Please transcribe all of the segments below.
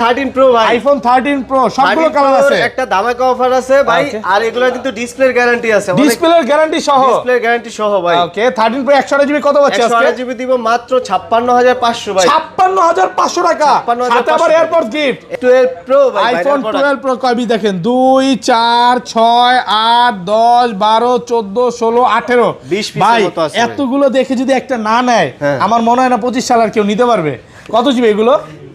13 pro ভাই, iPhone 13 pro সবগুলো colour আছে, একটা ধামাকা অফার আছে ভাই। আর এগুলো কিন্তু ডিসপ্লের গ্যারান্টি আছে, ডিসপ্লের গ্যারান্টি সহ, ডিসপ্লের গ্যারান্টি সহ ভাই। ওকে 13 প্রো 128 জিবি কত পাচ্ছি আজকে? 128 জিবি দিব মাত্র 56500 ভাই, 56500 টাকা, সাথে আবার এয়ারপডস গিফট। 12 প্রো ভাই, আইফোন 12 প্রো কয়বি দেখেন, 2 4 6 8 10 12 14 16 18 20 ভাই, মতো আছে। এতগুলো দেখে যদি একটা না নেয় আমার মনে হয় না 25 সাল আর কেউ নিতে পারবে। কত জিবি এগুলো?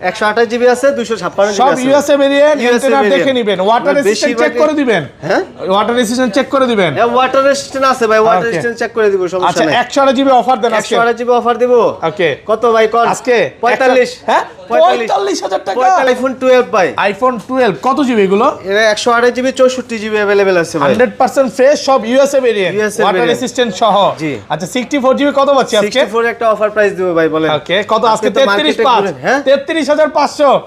128 জিবি আছে, 256 জিবি সব আছে, ইউএসএ ভেরিয়েন্ট। এন্টেনা দেখে নেবেন, ওয়াটার রেজিস্ট্যান্ট চেক করে দিবেন। হ্যাঁ ওয়াটার রেজিস্ট্যান্ট চেক করে দিবেন। ওয়াটার রেজিস্ট্যান্ট আছে ভাই, ওয়াটার রেজিস্ট্যান্ট চেক করে দিব, সমস্যা আচ্ছা নাই। 128 জিবি অফার দেন আজকে, 128 জিবি অফার দেব। ওকে কত ভাই কোন আজকে? 45। হ্যাঁ 45000 টাকা। আইফোন 12 ভাই, আইফোন 12 কত জিবি এগুলো? এর 128 জিবি 64 জিবি अवेलेबल আছে ভাই, 100% ফ্রেশ, সব USA variant, USA water variant। Resistant সহ। জি। আচ্ছা 64 জিবি কত পাচ্ছি আজকে? 64 একটা অফার প্রাইস দেব ভাই, বলেন। ওকে কত আজকে? তো মার্কেটে 33,500। হ্যাঁ 33500।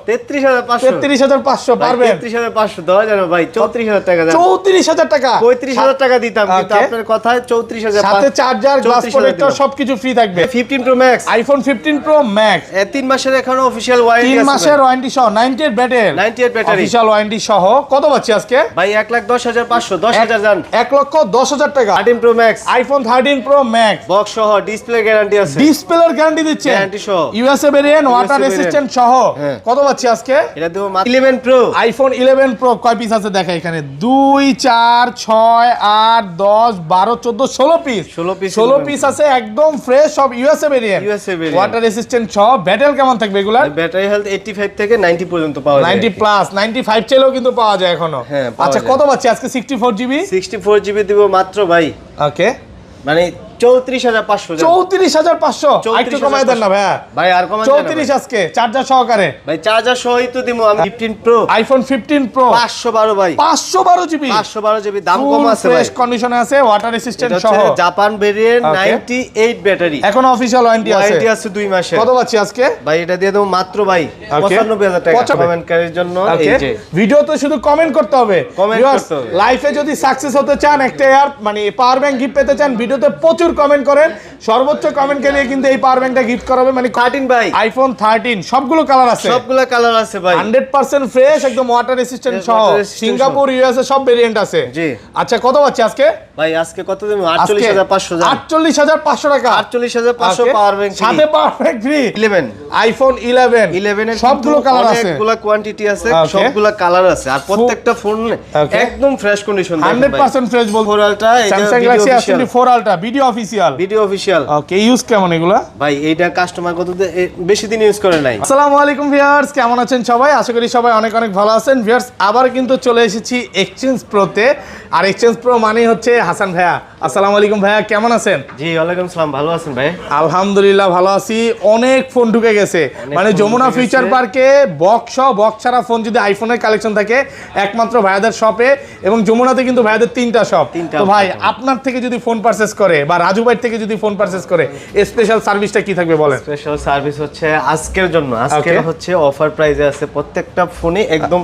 33500, 33500 পারবেন? 33500 দেওয়া যাবে ভাই, 34000 টাকা দেন। 34000 টাকা, 35000 টাকা দিতাম, কিন্তু Okay। আপনার কথায় 34000, সাথে চার্জার, গ্লাস 34,000 প্রোটেক্টর দিলাম। সবকিছু ফ্রি থাকবে। 15 pro max, iPhone 15 pro max 3 মাসের এখনো অফিশিয়াল ওয়ারেন্টি 3 আছে মাসের ওয়ারেন্টি সহ, 98 ব্যাটারি, 98 ব্যাটারি অফিশিয়াল ওয়ারেন্টি সহ। কত পাচ্ছি আজকে ভাই? 1,10,500, 10000 জান। 1,10,000 টাকা। 13 pro max iPhone 13 pro max box সহ, ডিসপ্লে গ্যারান্টি আছে, ডিসপ্লের গ্যারান্টি দিচ্ছে, গ্যারান্টি সহ, USA variant, water variant। Resistant সহ। হ্যাঁ। কত পাচ্ছি আজকে? এটা দেব মাত্র 11 প্রো। আইফোন 11 প্রো কয় পিস আছে দেখা এখানে, 2 4 6 8 10 12 14 16 পিস, 16 পিস আছে, একদম ফ্রেশ, সব USA variant, USA variant। Water resistant সহ। ব্যাটারি কেমন থাকবে এগুলার? ব্যাটারি হেলথ 85 থেকে 90 পর্যন্ত পাওয়া যায়, 90 প্লাস, 95 চাইলেও কিন্তু পাওয়া যায় এখনো। হ্যাঁ, পাওয়া আচ্ছা যায়। কত পাচ্ছি আজকে? 64 জিবি 64 জিবি দিব মাত্র ভাই, ওকে মানে 34500 জান। 34500। একটু কমায় দেন না ভাইয়া ভাই আর কমাই 34 আজকে চার্জার সহকারে। ভাই চার্জার সহই তো দিমু আমি। 15 প্রো, আইফোন 15 প্রো 512 ভাই, 512 জিবি, 512 জিবি, দাম কম আছে ভাই, ফ্রেশ কন্ডিশনে আছে, ওয়াটার রেজিস্ট্যান্ট এটা সহ। হচ্ছে জাপান ভেরিয়েন্ট, Okay। 98 ব্যাটারি, এখন অফিশিয়াল ওয়ারেন্টি আছে, ওয়ারেন্টি আছে 2 মাসের। কত পাচ্ছি আজকে? ভাই এটা দিয়ে দেব মাত্র ভাই Okay। 95000 টাকা 95,000 কমেন্টকারীর জন্য। এই ওকে যে ভিডিওতে শুধু কমেন্ট করতে হবে, Comment করতে হবে। লাইফে যদি সাকসেস হতে চান, একটা এয়ার মানে পাওয়ার ব্যাংক গিফট পেতে চান, ভিডিওতে প্রচুর কমেন্ট করেন, সর্বোচ্চ কমেন্ট কে নিয়ে কিন্তু এই পাওয়ার ব্যাংকটা গিফট করাবে। মানে 13 ভাই, আইফোন 13 সবগুলো কালার আছে, সবগুলা কালার আছে ভাই, 100% ফ্রেশ, একদম ওয়াটার রেজিস্ট্যান্ট সহ, water resistant সিঙ্গাপুর ইউএসএ সব ভেরিয়েন্ট আছে। জি। আচ্ছা কত পাচ্ছি আজকে? ভাই আজকে কত দেব? 48500 জান। 48500 টাকা, 48500 Okay। পাওয়ার ব্যাংক সাথে পাওয়ার ব্যাংক ফ্রি। 11 আইফোন 11 এর সবগুলো কালার আছে, অনেকগুলা কোয়ান্টিটি আছে, Okay। সবগুলা কালার আছে, আর প্রত্যেকটা ফোন Okay। একদম ফ্রেশ কন্ডিশন, 100% ফ্রেশ বলবো। 4 আলট্রা, এটা Samsung Galaxy S24 ultra video official. Video official. Okay use কেমন এগুলা? ভাই এইটা কাস্টমার কত বেশি দিন ইউজ করে নাই। আসসালামু আলাইকুম ভিউয়ার্স, কেমন আছেন সবাই? আশা করি সবাই অনেক অনেক ভালো আছেন। ভিউয়ার্স আবার কিন্তু চলে এসেছি এক্সচেঞ্জ প্রোতে, আর এক্সচেঞ্জ প্রো মানে হচ্ছে হাসান ভাইয়া। আসসালামু আলাইকুম ভাইয়া, কেমন আছেন? জি ওয়ালাইকুম সালাম, ভালো আছেন ভাই? আলহামদুলিল্লাহ ভালো আছি। অনেক ফোন ঢুকে গেছে, মানে ফোন যমুনা ঢুকে ফিউচার গেছে। পার্কে বক্স ছাড়া ফোন যদি আইফোনের কালেকশন থাকে একমাত্র ভাইয়াদের শপে, এবং যমুনাতে কিন্তু ভাইয়াদের 3টা শপ। তো ভাই আপনার থেকে যদি ফোন পারচেজ করে বা রাজু ভাই থেকে যদি ফোন পারচেজ করে, স্পেশাল সার্ভিসটা কি থাকবে বলেন? স্পেশাল সার্ভিস হচ্ছে আজকের জন্য, আজকের Okay। হচ্ছে অফার প্রাইসে আছে প্রত্যেকটা ফোনে, একদম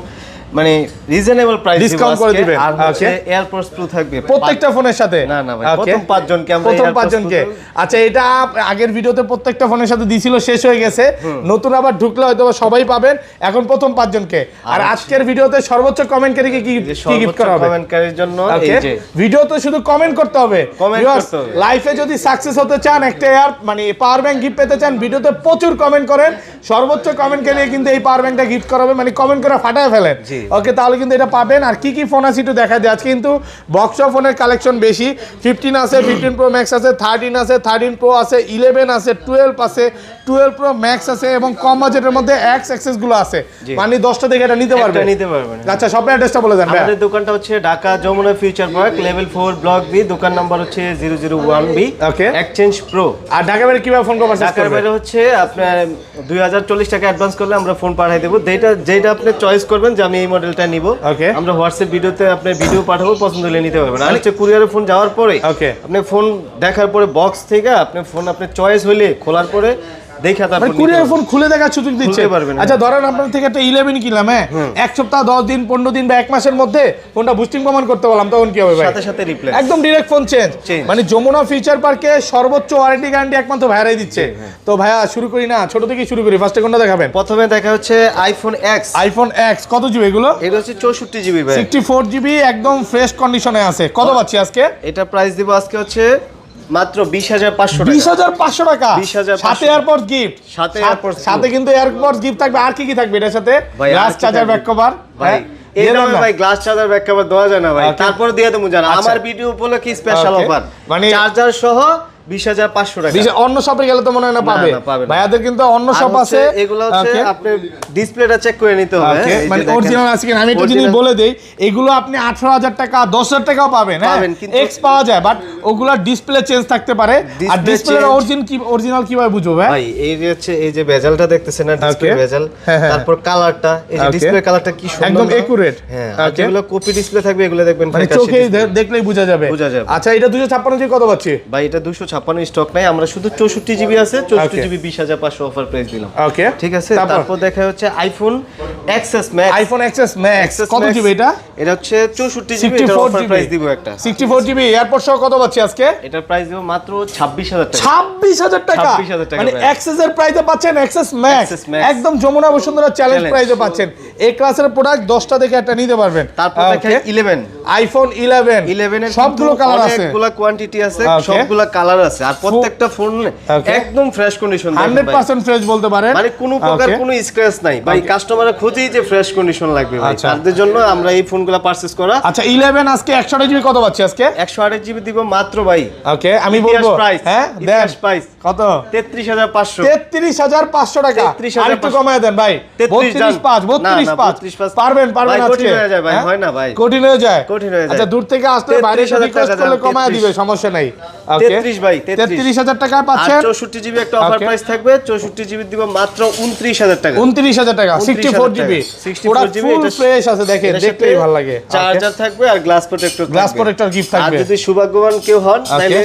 মানে রিজনেবল প্রাইস Discount করে দিবেন। আর হচ্ছে Okay। এয়ারপোর্টস প্রো থাকবে প্রত্যেকটা ফোনের সাথে? না না ভাই, Okay। প্রথম 5 জনকে আমরা প্রথম AirPods 5 জনকে। Pro আচ্ছা এটা আগের ভিডিওতে প্রত্যেকটা ফোনের সাথে দিছিল, শেষ হয়ে গেছে, নতুন আবার ঢুকলে হয়তো সবাই পাবেন, এখন প্রথম 5 জনকে। আর আজকের ভিডিওতে সর্বোচ্চ কমেন্টকারীকে কি গিফট করা হবে? কমেন্টকারীর জন্য এই যে ভিডিওতে শুধু কমেন্ট করতে হবে। Comment করতে হবে। লাইফে যদি সাকসেস হতে চান, একটা এয়ার মানে পাওয়ার ব্যাংক গিফট পেতে চান, ভিডিওতে প্রচুর কমেন্ট করেন, সর্বোচ্চ কমেন্টকে নিয়ে কিন্তু এই পাওয়ার ব্যাংকটা গিফট করা হবে। মানে কমেন্ট করে ফাটায় ফেলেন, জি। ওকে তাহলে কিন্তু এটা পাবেন। আর কি কি ফোন আছে একটু দেখা যায়। আজকে কিন্তু বক্স ফোনের কালেকশন বেশি, 15 আছে, 15 প্রো ম্যাক্স আছে, 13 আছে, 13 প্রো আছে, 11 আছে, 12 আছে, 12 প্রো ম্যাক্স আছে, এবং কম বাজেটের মধ্যে এক্স এক্সেস গুলো আছে, মানে 10টা থেকে এটা নিতে পারবেন। নিতে পারবেন। আচ্ছা শপের অ্যাড্রেসটা বলে দেন ভাই। আমাদের দোকানটা হচ্ছে Dhaka Jamuna future park level 4 block B, দোকান নাম্বার হচ্ছে 001B, Okay। Exchange pro. আর ঢাকা বাইরে কিভাবে ফোন পারচেজ ঢাকার করবেন? বাইরে হচ্ছে আপনার 2040 টাকা অ্যাডভান্স করলে আমরা ফোন পাঠিয়ে দেবো, যেটা আপনি চয়েস করবেন যে আমি এই মডেলটা নিব, Okay। আমরা হোয়াটসঅ্যাপ ভিডিওতে আপনার ভিডিও পাঠাবো, পছন্দ হলে নিতে পারবেন। আর হচ্ছে কুরিয়ারে ফোন যাওয়ার পরে Okay। আপনি ফোন দেখার পরে বক্স থেকে আপনি ফোন আপনার চয়েস হলে খোলার পরে দেখা তারপর মানে কুরিয়ার ফোন খুলে দেখার সুযোগ দিচ্ছে। পারবেন, আচ্ছা ধরেন আপনার থেকে একটা 11 কিনলাম, হ্যাঁ, এক সপ্তাহ 10 দিন 15 দিন বা এক মাসের মধ্যে ফোনটা বুস্টিং প্রমাণ করতে বললাম, তখন কি হবে ভাই? সাথে সাথে রিপ্লেস, একদম ডাইরেক্ট ফোন চেঞ্জ। মানে যমুনা ফিউচার পার্কে সর্বোচ্চ ওয়ারেন্টি গ্যারান্টি একমাত্র ভাইরাই দিচ্ছে। তো ভাইয়া শুরু করি না, ছোট থেকে শুরু করি, ফার্স্টে কোনটা দেখাবেন? প্রথমে দেখা হচ্ছে আইফোন এক্স। আইফোন এক্স কত জিবি এগুলো? এটা হচ্ছে 64 জিবি ভাই, 64 জিবি, একদম ফ্রেশ কন্ডিশনে আছে। কত পাচ্ছি আজকে? এটা প্রাইস দিব আজকে হচ্ছে মাত্র 20,500 টাকা। 20,500 টাকা, 20,500 সাথে এয়ারপডস গিফট, সাথে কিন্তু এয়ারপডস গিফট থাকবে। আর কি কি থাকবে এটার সাথে? Glass charger, back cover. ভাই এই দামে ভাই গ্লাস চার্জার ব্যাক কভার দেওয়া যায় না ভাই, তারপর দিয়ে দেবো জানা আমার ভিডিও উপলক্ষে স্পেশাল অফার, মানে চার্জার সহ 20,500 টাকা। অন্য শপে গেলে তো মনে হয় না পাবে, ভাইয়াদের কিন্তু অন্য শপ আছে। এগুলো হচ্ছে আপনি ডিসপ্লেটা চেক করে নিতে হবে, মানে অরিজিনাল আছে কিনা। আমি একটা জিনিস বলে দেই, এগুলো আপনি 18,000 টাকা 10,000 টাকাও পাবেন, হ্যাঁ, এক্স পাওয়া যায়, বাট ওগুলা ডিসপ্লে চেঞ্জ থাকতে পারে। আর ডিসপ্লের অরিজিনাল কিভাবে বুঝবো ভাই? এই যে হচ্ছে এই যে বেজেলটা দেখতেছেন না, ডিসপ্লে বেজেল, তারপর কালারটা, এই যে ডিসপ্লে কালারটা কি সুন্দর, একদম একুরেট। হ্যাঁ, আর যেগুলো কপি ডিসপ্লে থাকবে এগুলো দেখবেন মানে চোখে দেখলেই বোঝা যাবে। আচ্ছা এটা 256 জিবি কত পাচ্ছি ভাই? এটা 256 স্টক নাই, আমরা শুধু 64 জিবি আছে, 64 জিবি 20,500 অফার প্রাইস দিলাম। ওকে ঠিক আছে, তারপর দেখা হচ্ছে iPhone XS max. IPhone XS max কত জিবি এটা? এটা হচ্ছে 64 জিবি, এটা অফার প্রাইস দিব একটা 64 জিবি এয়ারপড সহ কত পাচ্ছি আজকে? এটার প্রাইস দিব মাত্র 26,000 টাকা। 26,000 টাকা, মানে এক্সএস এর প্রাইসে পাচ্ছেন এক্সএস ম্যাক্স, একদম যমুনা বসুন্ধরা চ্যালেঞ্জ প্রাইসে পাচ্ছেন। এই ক্লাসের প্রোডাক্ট 10টা দেখে একটা নিতে পারবেন। তারপর দেখেন 11, আইফোন 11 এর সবগুলো কালার আছে, অনেকগুলো কোয়ান্টিটি আছে, সবগুলো কালার আছে, আর প্রত্যেকটা ফোন একদম ফ্রেশ কন্ডিশন, 100% ফ্রেশ বলতে পারেন, মানে কোনো প্রকার কোনো স্ক্র্যাচ নাই ভাই। কাস্টমাররা খোঁজেই যে ফ্রেশ কন্ডিশন লাগবে ভাই, তাদের জন্য আমরা এই ফোনগুলো পারচেজ করা। আচ্ছা 11 আজকে 128 জিবি কত পাচ্ছি আজকে? 128 জিবি দিব মাত্র ভাই। ওকে আমি বলবো, হ্যাঁ দেন প্রাইস কত? 33,500। 33,500 টাকা, আরেকটু কমায় দেন ভাই। 32.5 পারবেন আজকে? কঠিন হয়ে যায় ভাই, হয় না ভাই, কঠিন হয়ে যায়। আচ্ছা দূর থেকে আসলে বাইরে রিকোয়েস্ট করলে কমায় দিবে, সমস্যা নাই। ওকে 33 ভাই, 33,000 টাকা পাচ্ছেন। 64 জিবি একটা অফার প্রাইস থাকবে, 64 জিবি দিব মাত্র 29,000 টাকা। 29,000 টাকা, 64 জিবি, 64 জিবি, এটা ফ্রেশ আছে, দেখেন দেখতেই ভালো লাগে। চার্জার থাকবে আর গ্লাস প্রোটেক্টর গিফট থাকবে। আর যদি সৌভাগ্যবান কেউ হন তাহলে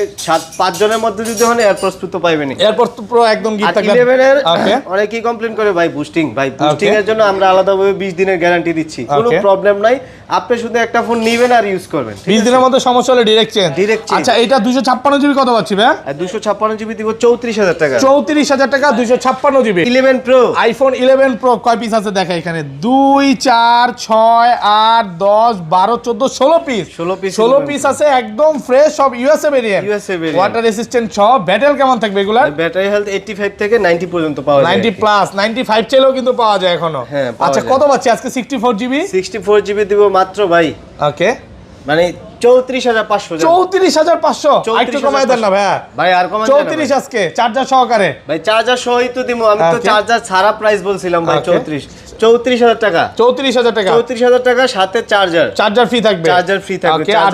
5 জনের মধ্যে যদি হন এয়ারপডস তো পাইবেন। এয়ারপডস প্রো একদম গিফট থাকবে। 11 এর অনেকেই কমপ্লেইন করে ভাই বুস্টিং এর জন্য আমরা আলাদাভাবে 20 দিনের গ্যারান্টি দিচ্ছি, কোনো প্রবলেম নাই। আপনি শুধু একটা ফোন নেবেন আর ইউজ করবেন, 20 দিনের মধ্যে সমস্যা হলে ডাইরেক্ট চেঞ্জ। আচ্ছা এটা 256 জিবি কত পাচ্ছি ভাই? 256 জিবি দিব 34,000 টাকা। 34,000 টাকা 256 জিবি। 11 প্রো, আইফোন 11 প্রো কয় পিস আছে দেখা এখানে? 2 4 6 8 10 12 14 16 পিস আছে, একদম ফ্রেশ, সব ইউএসএ ভেরিয়েন্ট, ওয়াটার রেসিস্ট্যান্ট সব। ব্যাটারি কেমন থাকবে এগুলা? ব্যাটারি হেলথ 85 থেকে 90 পর্যন্ত পাওয়া যায়, 90 প্লাস, 95 চাইলেও কিন্তু পাওয়া যায় এখনো। আচ্ছা কত পাচ্ছি আজকে? 64 জিবি। 64 জিবি দিব মাত্র ভাই, ওকে মানে 34,500। 34,500 একটু কমায় দেন না ভাই আর কমায় 34 আজকে চার্জার সহকারে। ভাই চার্জার সহই তো দিমু, আমি তো চার্জার ছাড়া প্রাইস বলছিলাম ভাই। 34,000 টাকা, 34,000 টাকা, 34,000 টাকা, সাথে চার্জার ফ্রি থাকবে, আর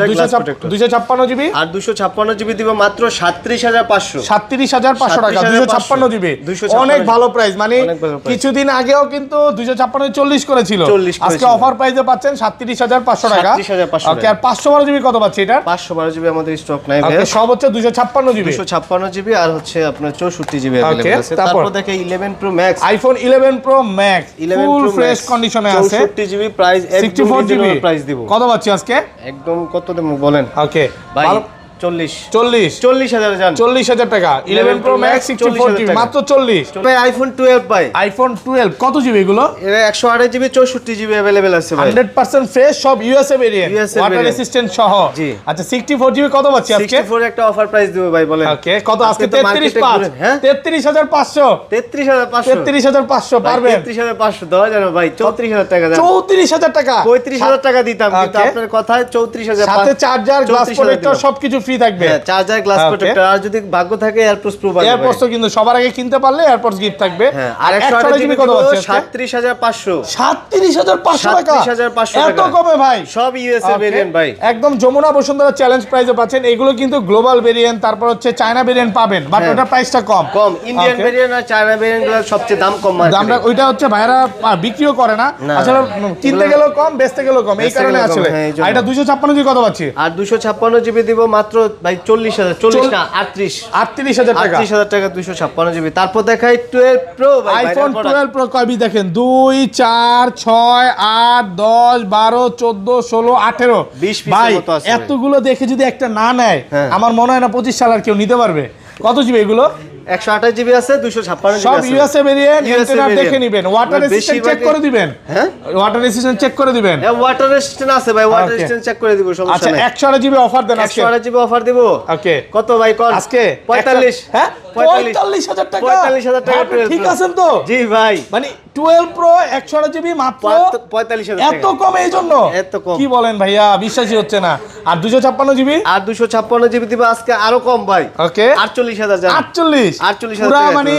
256 জিবি, আর 256 জিবি দিব মাত্র 37,500। 37,500 টাকা 256 জিবি, অনেক ভালো প্রাইস। মানে কিছুদিন আগেও কিন্তু 256 40 করেছিল, আজকে অফার প্রাইসে পাচ্ছেন 37,500 টাকা। ওকে আর 512 জিবি কত পাচ্ছি এটা? 512 জিবি আমাদের স্টক নাই ভাই, সব হচ্ছে 256 জিবি, 256 জিবি আর হচ্ছে আপনার 64 জিবি अवेलेबल আছে। তারপর দেখে 11 pro max, iPhone 11 pro max full fresh কন্ডিশনে আছে, 64 জিবি প্রাইস, 64 জিবি প্রাইস দিব। কত পাচ্ছি আজকে? একদম কত দেব বলেন? ওকে ভাই 40,000 জান, 40,000 টাকা 11 প্রো ম্যাক্স 64 জিবি মাত্র 40। ভাই আইফোন 12 ভাই, আইফোন 12 কত জিবি এগুলো? এর 128 জিবি 64 জিবি अवेलेबल আছে ভাই, 100% ফ্রেশ, সব ইউএসএ ভেরিয়েন্ট, ওয়াটার রেসিস্ট্যান্ট সহ। আচ্ছা 64 জিবি কত পাচ্ছি আজকে? 64 একটা অফার প্রাইস দিব ভাই, বলেন। ওকে কত আজকে? 33,500, 33,500, 33,500 পারবেন? 33,500 দাও জানো ভাই, 34,000 টাকা দাও, 34,000 টাকা, 35,000 টাকা দিতাম, কিন্তু আপনার কথায় 34,000, সাথে চার্জার, গ্লাস প্রোটেক্টর সবকিছু ফ্রি থাকবে। চার্জার, গ্লাস প্রোটেক্টর, আর যদি ভাগ্য থাকে এয়ারপডস প্রো পাবেন। এয়ারপডস তো কিন্তু সবার আগে কিনতে পারলে এয়ারপডস গিফট থাকবে। আর 128 জিবি কত আছে? 37,500, 37,500 টাকা, 37,500 টাকা, এত কমে ভাই, সব ইউএসএ ভেরিয়েন্ট ভাই, একদম যমুনা বসুন্ধরা চ্যালেঞ্জ প্রাইসে পাচ্ছেন। এগুলো কিন্তু গ্লোবাল ভেরিয়েন্ট, তারপর হচ্ছে চায়না ভেরিয়েন্ট পাবেন, বাট ওটার প্রাইসটা কম। ইন্ডিয়ান ভেরিয়েন্ট আর চায়না ভেরিয়েন্ট গুলো সবচেয়ে দাম কম মার্কেটে, আমরা ওইটা হচ্ছে ভাইরা বিক্রিও করে না, আসলে কিনতে গেলেও কম, বেচতে গেলেও কম, এই কারণে আসলে। আর এটা 256 জিবি কত পাচ্ছি? আর 256 জিবি দিব মাত্র ভাই 40,000, 40 না 38,000 টাকা, 38,000 টাকা 256 জিবি। তারপর দেখাই 12 প্রো ভাই, আইফোন 12 প্রো কয়বি দেখেন 2 4 6 8 10 12 14 16 18 20 পিসের ভাই মতো আছে। এতগুলো দেখে যদি একটা না নেয় হ্যাঁ। আমার মনে হয় না 25 সাল আর কেউ নিতে পারবে। কত জিবি এগুলো? 128 জিবি আছে, 256 জিবি সব আছে। ইউএসএ ভেরিয়েন্ট, USA এন্টেনা দেখে variant। নেবেন, ওয়াটার রেজিস্ট্যান্ট চেক করে দিবেন। হ্যাঁ, ওয়াটার রেজিস্ট্যান্ট চেক করে দিবেন। হ্যাঁ ওয়াটার রেজিস্ট্যান্ট আছে ভাই, ওয়াটার Okay. রেজিস্ট্যান্ট চেক করে দিব, সমস্যা আচ্ছা নাই। 128 জিবি অফার দেন আজকে। 128 জিবি অফার দিব। ওকে কত ভাই কোন? আজকে 45। হ্যাঁ 45,000 টাকা। 45,000 টাকা আপনি 12 ঠিক Pro। আছেন তো? জি ভাই, মানে 12 প্রো 128 জিবি মাত্র 45,000 এত টাকা। কম এই জন্য? এত কম। কি বলেন ভাইয়া, বিশ্বাসই হচ্ছে না। আর 256 জিবি আর 256 জিবি দিব আজকে আরো কম ভাই। ওকে 48,000 জান। 48,000 টাকা মানে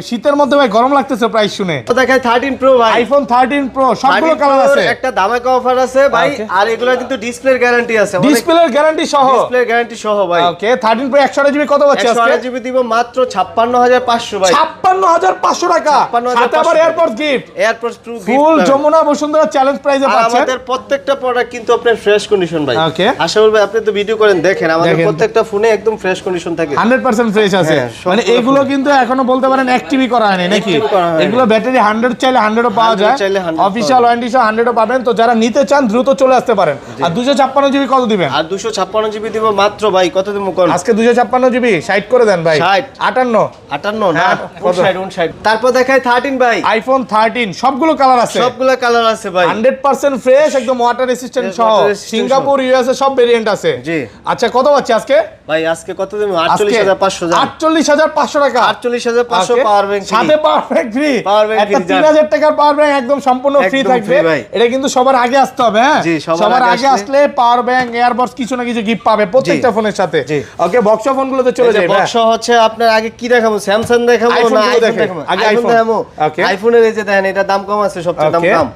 শীতের মধ্যে ভাই গরম লাগতেছে প্রাইস শুনে। তো দেখাই 13 প্রো ভাই। আইফোন 13 প্রো সবগুলো 13 কালার Pro আছে, একটা ধামাকা অফার আছে ভাই। Okay. আর এগুলো কিন্তু ডিসপ্লের গ্যারান্টি আছে, ডিসপ্লের গ্যারান্টি সহ। ডিসপ্লের গ্যারান্টি সহ ভাই। ওকে 13 প্রো 128 জিবি কত পাচ্ছি আজকে? 128 জিবি দিব মাত্র 56,500 ভাই। 56,500 টাকা। 56,500 সাথে আবার এয়ারপোর্ট গিফট, এয়ারপোর্টস ট্রু ফুল যমুনা বসুন্ধরা চ্যালেঞ্জ প্রাইজে আর পাচ্ছেন। আমাদের প্রত্যেকটা প্রোডাক্ট কিন্তু আপনার ফ্রেশ কন্ডিশন ভাই। Okay. আশা করি আপনি তো ভিডিও করেন, দেখেন আমাদের দেখেন। প্রত্যেকটা ফোনে একদম ফ্রেশ কন্ডিশন থাকে। 100% ফ্রেশ আছে। হ্যাঁ, সবগুলো মানে এগুলো কিন্তু এখনো বলতে পারেন অ্যাক্টিভই করা হয়নি নাকি? Active করা হয়নি। এগুলো ব্যাটারি 100 চাইলে 100ও পাওয়া 100 যায়, চাইলে 100 অফিশিয়াল ওয়ারেন্টি সহ 100ও পাবেন। তো যারা নিতে চান দ্রুত চলে আসতে পারেন। আর 256 জিবি কত দিবেন? আর 256 জিবি দিব মাত্র ভাই, কত দিব কোন? আজকে 256 জিবি 60 করে দেন ভাই। 60 58 58 না হ্যাঁ, কত? 59। তারপর দেখাই 13 ভাই। আইফোন 13 সবগুলো কালার আছে, সবগুলা কালার আছে ভাই। 100% ফ্রেশ, একদম ওয়াটার রেসিস্ট্যান্ট Yes, সহ। water resistant সিঙ্গাপুর ইউএসএ সব ভেরিয়েন্ট আছে। জি। আচ্ছা কত পাচ্ছি আজকে? ভাই আজকে কত দিব? 48,500 জান। 48,500 টাকা। 48,500 Okay. পাওয়ার ব্যাংক সাথে power bank free. Power bank একটা free, যান। 3000 টাকার পাওয়ার ব্যাংক একদম সম্পূর্ণ ফ্রি একদম থাকবে। free ভাই। এটা কিন্তু সবার আগে আসতে হবে, হ্যাঁ জি, সবার সবার আগে আগে আসলে পাওয়ার ব্যাংক, এয়ারবাডস কিছু না কিছু গিফট পাবে প্রত্যেকটা ফোনের সাথে। জি। ওকে বক্স ফোনগুলোতে চলে যাই। বক্স হচ্ছে আপনার আগে কি দেখাবো? স্যামসাং দেখাবো iPhone না গুলো আইফোন দেখেন। দেখাবো? আগে আইফোন iPhone। দেখাবো। Okay. আইফোনের এই যে দেখেন, এটা দাম কম আছে, সবচেয়ে দাম Okay. কম।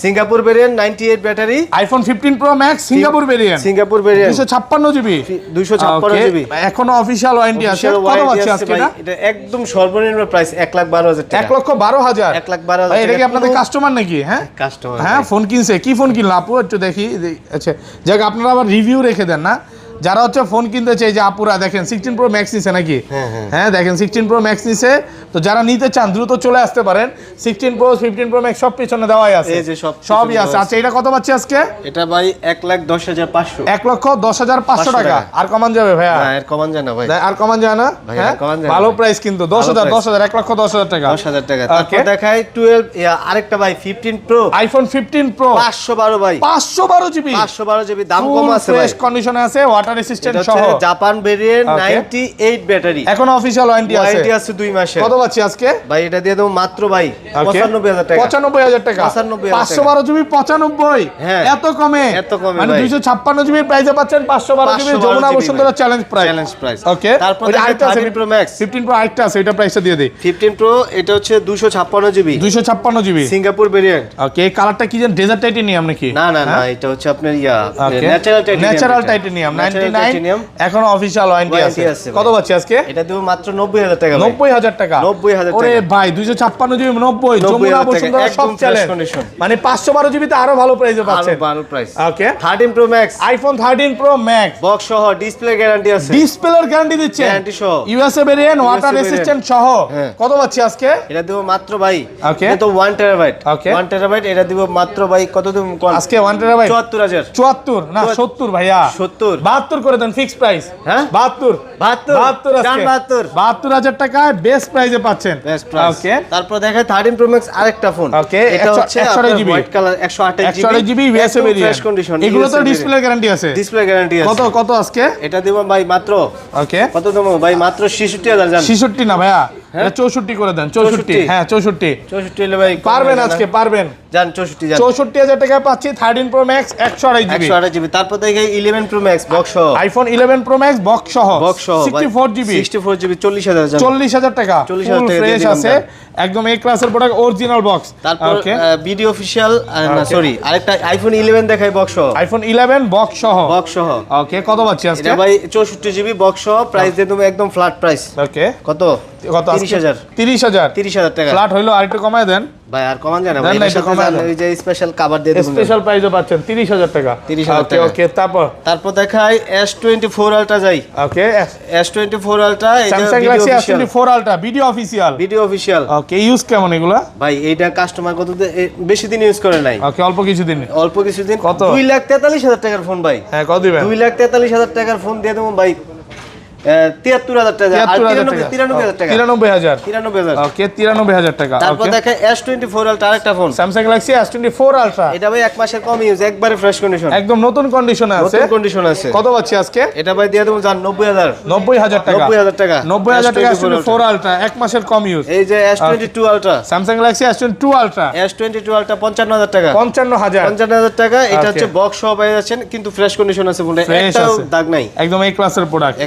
Singapore variant 98 battery, iPhone 15 pro max Singapore variant, Singapore variant 256 GB 256 GB. এখনো অফিশিয়াল ওয়ারেন্টি আছে। কত পাচ্ছি আজকে না? এটা একদম সর্বনিম্ন প্রাইস 1,12,000 টাকা। 1,12,000। 1,12,000 ভাই, এটা কি টাকা। আপনাদের কাস্টমার নাকি? হ্যাঁ কাস্টমার হ্যাঁ ফোন কিনছে, কি ফোন কিনলো আপু একটু দেখি। আচ্ছা যাক, আপনারা আবার রিভিউ রেখে দেন না যারা হচ্ছে ফোন কিনতে চাই। যে আপুরা দেখেন 16 প্রো ম্যাক্স নিছে নাকি? হ্যাঁ দেখেন 16 প্রো ম্যাক্স নিছে। তো যারা নিতে চান দ্রুত চলে আসতে পারেন। 16 প্রো 15 প্রো ম্যাক্স সব পিছনে দেওয়াই আছে, এই যে সব সবই আছে। আচ্ছা এটা কত পাচ্ছি আজকে? এটা ভাই 1,10,500। 1,10,500 টাকা। আর কমান যাবে ভাইয়া? না এর কমান জানা ভাই। আর কমান যায় না? ভাই, হ্যাঁ আর কমান যায় না ভালো ভাই। প্রাইস কিন্তু 10,000 1,10,000 টাকা। 10,000 টাকা। Okay. তারপর দেখাই 12 আরেকটা ভাই 15 প্রো আইফোন 15 প্রো 512 ভাই। 512 জিবি 512 জিবি, দাম কম আছে ভাই। ফ্রেশ কন্ডিশনে আছে, ওয়াটার রেসিস্ট্যান্ট এটা সহ। হচ্ছে জাপান ভেরিয়েন্ট Okay. 98 ব্যাটারি। এখন অফিশিয়াল ওয়ারেন্টি আছে। ওয়ারেন্টি আছে 2 মাসের। কত পাচ্ছি আজকে? ভাই এটা দিয়ে দেবো মাত্র ভাই Okay. 95,000 টাকা। 95,000 টাকা। 95,000 512 জিবি 95। হ্যাঁ। এত কমে? এত কমে মানে ভাই। 256 জিবির প্রাইসে পাচ্ছেন 512 GB 512 Jamuna GB Bashundhara challenge price. Challenge price. Okay তারপর ওই যে আরেকটা আছে 13 Pro Max। 15 প্রো আরেকটা আছে, এটা প্রাইসটা দিয়ে দেই। 15 প্রো এটা হচ্ছে 256 জিবি 256 জিবি সিঙ্গাপুর ভেরিয়েন্ট। ওকে কালারটা কি জানেন? ডেজার্ট টাইটেনিয়াম নাকি? না না না, এটা হচ্ছে আপনার natural natural titanium Natural 99 titanium। এখন অফিশিয়াল ওয়ারেন্টি Warranty আছে। আছে কত ভাই। পাচ্ছি আজকে? এটা দেবো মাত্র 90,000 টাকা ভাই। 90,000 টাকা। 90,000 ওরে টাকা। ভাই 256 জিবি 90 যমুনা 90,000 টাকা, বসুন্ধরা সব একদম fresh চ্যালেঞ্জ। condition। মানে 512 জিবিতে আরো ভালো প্রাইসে পাচ্ছেন। আরো ভালো প্রাইস। ওকে 13 pro max iPhone 13 pro max box সহ ডিসপ্লে গ্যারান্টি আছে। ডিসপ্লের গ্যারান্টি দিচ্ছে, Guarantee সহ। USA variant water variant। Resistant সহ। হ্যাঁ। কত পাচ্ছি আজকে? এটা দেবো মাত্র ভাই Okay. এটা তো 1 টেরাবাইট। Okay. 1 টেরাবাইট এটা দিব মাত্র ভাই কত দেব কোন? আজকে 1 টেরাবাইট 74,000। 74 না 70 ভাইয়া 70 72 করে দেন ফিক্স প্রাইস। হ্যাঁ? 72 72 আজকে জান 72 72,000 টাকায় বেস্ট প্রাইসে পাচ্ছেন। Best price. ওকে তারপর দেখায় 13 প্রো ম্যাক্স আরেকটা ফোন। Okay, এটা হচ্ছে 128 GB white colour 128 128 GB USA variant. Fresh condition. এগুলো তো ডিসপ্লে গ্যারান্টি আছে। ডিসপ্লে গ্যারান্টি আছে। কত আজকে? এটা দেব ভাই মাত্র ওকে কত দেব ভাই মাত্র 66,000 জান। 66 না ভাইয়া, এটা 64 করে দেন। 64 হ্যাঁ 64 64 হলে ভাই পারবেন আজকে, পারবেন। জান 64 জান। 64,000 টাকায় পাচ্ছি 13 প্রো ম্যাক্স 128 জিবি 128 জিবি। তারপর দেখে 11 প্রো ম্যাক্স বক্স সহ। আইফোন 11 প্রো ম্যাক্স বক্স সহ বক্স সহ 64 জিবি 64 জিবি 40,000 জান। 40,000 টাকা 40,000 টাকা দিয়ে ফ্রেশ দিলাম আছে, একদম এই ক্লাসের প্রোডাক্ট অরিজিনাল বক্স। তারপর ওকে ভিডিও অফিশিয়াল না Okay. সরি আরেকটা আইফোন 11 দেখাই বক্স সহ। আইফোন 11 বক্স সহ। বক্স সহ ওকে কত পাচ্ছি আজকে? এটা ভাই 64 জিবি বক্স সহ, প্রাইস দিয়ে তুমি একদম ফ্ল্যাট প্রাইস। ওকে কত? কত আজকে? 30,000 30,000 30,000 টাকা। ফ্ল্যাট হইলো আরেকটু কমায় দেন। ভাই আর কমান জানা না, ভাই না, এর একটু সাথে কমায় জানলে দাও। ওই যে স্পেশাল কভার দিয়ে দেব স্পেশাল প্রাইসও পাচ্ছেন 30,000 টাকা। 30,000 ওকে টাকা। ওকে, তারপর দেখাই S24 আলট্রা যাই। ওকে S24 আলট্রা এটা Samsung video galaxy official. S24 ultra video official. Video official. Okay, use কেমন এগুলা? ভাই এইটা কাস্টমার বেশি দিন ইউজ করে নাই, ওকে, অল্প কিছুদিন। অল্প কিছুদিন। কত? 2,43,000 টাকার ফোন ভাই। হ্যাঁ, কত দিবেন? 2,43,000 টাকার ফোন দিয়ে দেবো ভাই 73,000 টাকা আর 93,000 টাকা। 93,000। 93,000। ওকে, 93,000 টাকা। তারপর ওকে, দেখে S24 আলট্রা আরেকটা phone. Samsung Galaxy S24 ultra এটা ভাই এক মাসের কম ইউজ, একবারে ফ্রেশ কন্ডিশন, একদম নতুন কন্ডিশনে আছে। নতুন কন্ডিশন আছে। কত পাচ্ছি আজকে? এটা ভাই দিয়ে দেবো জান 90,000। 90,000 টাকা। 90,000 টাকা। 90,000 টাকা S24 আলট্রা, এক মাসের কম ইউজ। এই যে S22 ultra. Samsung Galaxy S22 ultra S22 ultra 55,000 টাকা। 55,000। 55,000 টাকা। এটা Okay. হচ্ছে বক্স সহ পেয়ে যাচ্ছেন, কিন্তু ফ্রেশ কন্ডিশন আছে ফোনটা, Fresh একটাও আছে। দাগ নাই, একদম এই ক্লাসের প্রোডাক্ট।